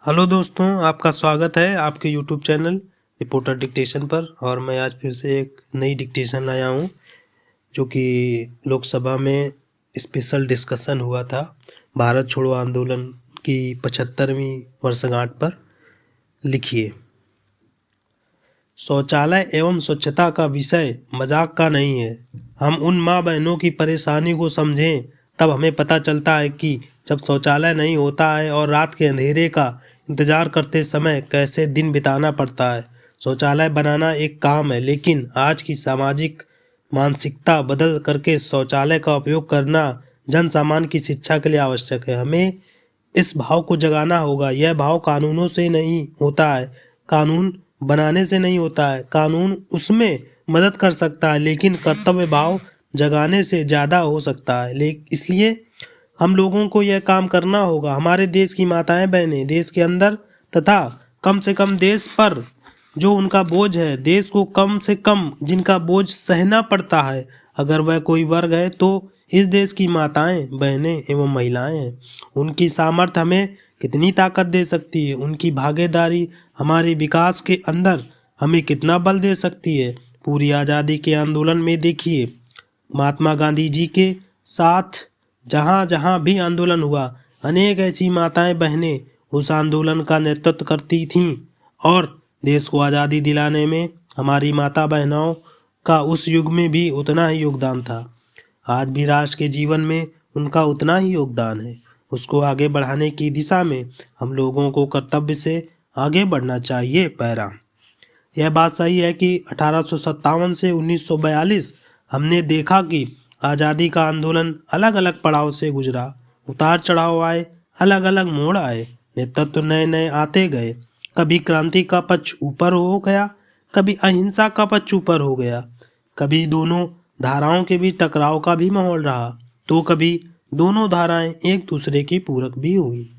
Hello दोस्तों, आपका स्वागत है आपके यूट्यूब चैनल रिपोर्टर डिक्टेशन पर। और मैं आज फिर से एक नई डिक्टेशन लाया हूँ जो कि लोकसभा में स्पेशल डिस्कशन हुआ था भारत छोड़ो आंदोलन की 75वीं वर्षगांठ पर। लिखिए, शौचालय एवं स्वच्छता का विषय मजाक का नहीं है। हम उन माँ बहनों की परेशानी को समझें तब हमें पता चलता है कि जब शौचालय नहीं होता है और रात के अंधेरे का इंतजार करते समय कैसे दिन बिताना पड़ता है। शौचालय बनाना एक काम है, लेकिन आज की सामाजिक मानसिकता बदल करके शौचालय का उपयोग करना जन सामान्य की शिक्षा के लिए आवश्यक है। हमें इस भाव को जगाना होगा। यह भाव कानूनों से नहीं होता है, कानून बनाने से नहीं होता है। कानून उसमें मदद कर सकता है, लेकिन कर्तव्य भाव जगाने से ज़्यादा हो सकता है। इसलिए हम लोगों को यह काम करना होगा। हमारे देश की माताएं बहनें देश के अंदर तथा कम से कम देश पर जो उनका बोझ है, देश को कम से कम जिनका बोझ सहना पड़ता है, अगर वह कोई वर्ग है तो इस देश की माताएं बहनें एवं महिलाएं हैं। उनकी सामर्थ्य हमें कितनी ताकत दे सकती है, उनकी भागीदारी हमारे विकास के अंदर हमें कितना बल दे सकती है। पूरी आज़ादी के आंदोलन में देखिए, महात्मा गांधी जी के साथ जहाँ जहाँ भी आंदोलन हुआ, अनेक ऐसी माताएं बहनें उस आंदोलन का नेतृत्व करती थीं और देश को आज़ादी दिलाने में हमारी माता बहनों का उस युग में भी उतना ही योगदान था। आज भी राष्ट्र के जीवन में उनका उतना ही योगदान है। उसको आगे बढ़ाने की दिशा में हम लोगों को कर्तव्य से आगे बढ़ना चाहिए। पैरा, यह बात सही है कि 1857 से 1942 हमने देखा कि आज़ादी का आंदोलन अलग अलग पड़ाव से गुजरा। उतार चढ़ाव आए, अलग अलग मोड़ आए, नेतृत्व नए नए आते गए। कभी क्रांति का पक्ष ऊपर हो गया, कभी अहिंसा का पक्ष ऊपर हो गया, कभी दोनों धाराओं के बीच टकराव का भी माहौल रहा, तो कभी दोनों धाराएं एक दूसरे की पूरक भी हुई।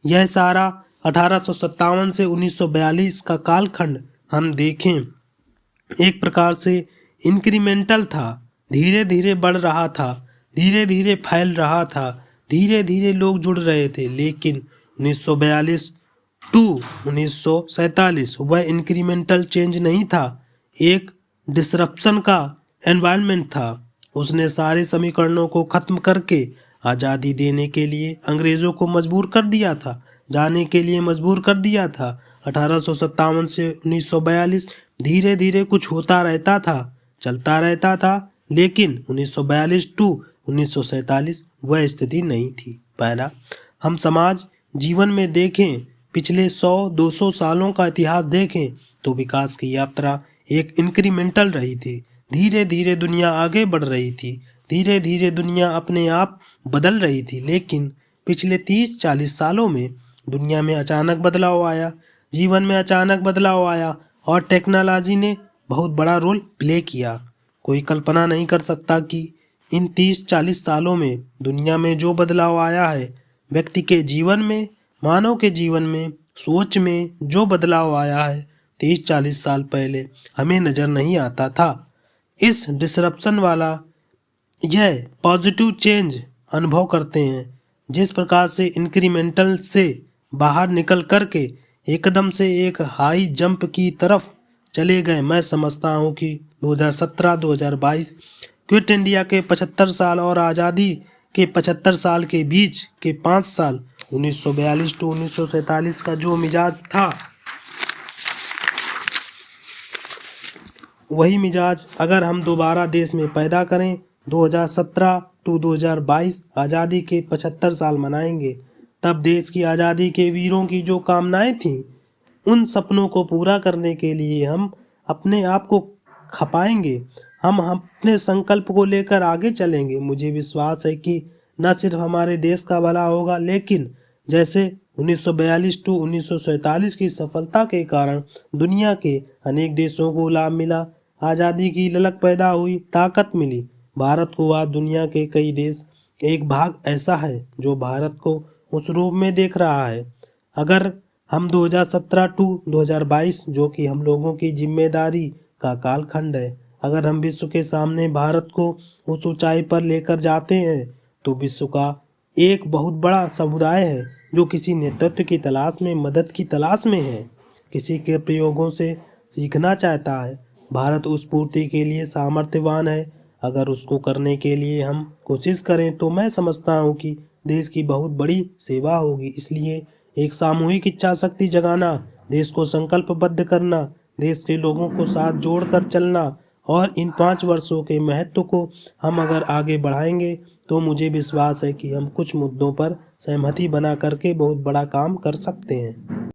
यह सारा 1857 से 1942 का कालखंड हम देखें, एक प्रकार से इंक्रीमेंटल था। धीरे धीरे बढ़ रहा था, धीरे धीरे फैल रहा था, धीरे धीरे लोग जुड़ रहे थे। लेकिन 1942 टू 1947 वह इंक्रीमेंटल चेंज नहीं था, एक डिसरप्शन का एनवायरनमेंट था। उसने सारे समीकरणों को खत्म करके आज़ादी देने के लिए अंग्रेज़ों को मजबूर कर दिया था, जाने के लिए मजबूर कर दिया था। 1857 से 1942 धीरे धीरे कुछ होता रहता था, चलता रहता था, लेकिन 1942 टू 1947 वह स्थिति नहीं थी। पहला, हम समाज जीवन में देखें, पिछले 100-200 सालों का इतिहास देखें तो विकास की यात्रा एक इंक्रीमेंटल रही थी। धीरे धीरे दुनिया आगे बढ़ रही थी, धीरे धीरे दुनिया अपने आप बदल रही थी। लेकिन पिछले 30-40 सालों में दुनिया में अचानक बदलाव आया, जीवन में अचानक बदलाव आया और टेक्नोलॉजी ने बहुत बड़ा रोल प्ले किया। कोई कल्पना नहीं कर सकता कि इन 30-40 सालों में दुनिया में जो बदलाव आया है, व्यक्ति के जीवन में, मानव के जीवन में, सोच में जो बदलाव आया है 30-40 साल पहले हमें नज़र नहीं आता था। इस डिसरप्शन वाला यह पॉजिटिव चेंज अनुभव करते हैं। जिस प्रकार से इंक्रीमेंटल से बाहर निकल करके एकदम से एक हाई जंप की तरफ चले गए, मैं समझता हूँ कि 2017-2022 क्विट इंडिया के 75 साल और आज़ादी के 75 साल के बीच के 5 साल 1942 टू 1947 का जो मिजाज था, वही मिजाज अगर हम दोबारा देश में पैदा करें, 2017 टू 2022 आज़ादी के 75 साल मनाएंगे, तब देश की आज़ादी के वीरों की जो कामनाएं थीं, उन सपनों को पूरा करने के लिए हम अपने आप को खपाएंगे, हम अपने संकल्प को लेकर आगे चलेंगे। मुझे विश्वास है कि न सिर्फ हमारे देश का भला होगा, लेकिन जैसे 1942 टू 1947 की सफलता के कारण दुनिया के अनेक देशों को लाभ मिला, आज़ादी की ललक पैदा हुई, ताकत मिली। भारत को आज दुनिया के कई देश, एक भाग ऐसा है जो भारत को उस रूप में देख रहा है। अगर हम 2017 टू 2022 जो कि हम लोगों की जिम्मेदारी का कालखंड है, अगर हम विश्व के सामने भारत को उस ऊंचाई पर लेकर जाते हैं तो विश्व का एक बहुत बड़ा समुदाय है जो किसी नेतृत्व की तलाश में, मदद की तलाश में है, किसी के प्रयोगों से सीखना चाहता है। भारत उस पूर्ति के लिए सामर्थ्यवान है। अगर उसको करने के लिए हम कोशिश करें तो मैं समझता हूँ कि देश की बहुत बड़ी सेवा होगी। इसलिए एक सामूहिक इच्छा शक्ति जगाना, देश को संकल्पबद्ध करना, देश के लोगों को साथ जोड़कर चलना और इन 5 वर्षों के महत्व को हम अगर आगे बढ़ाएंगे तो मुझे विश्वास है कि हम कुछ मुद्दों पर सहमति बना करके बहुत बड़ा काम कर सकते हैं।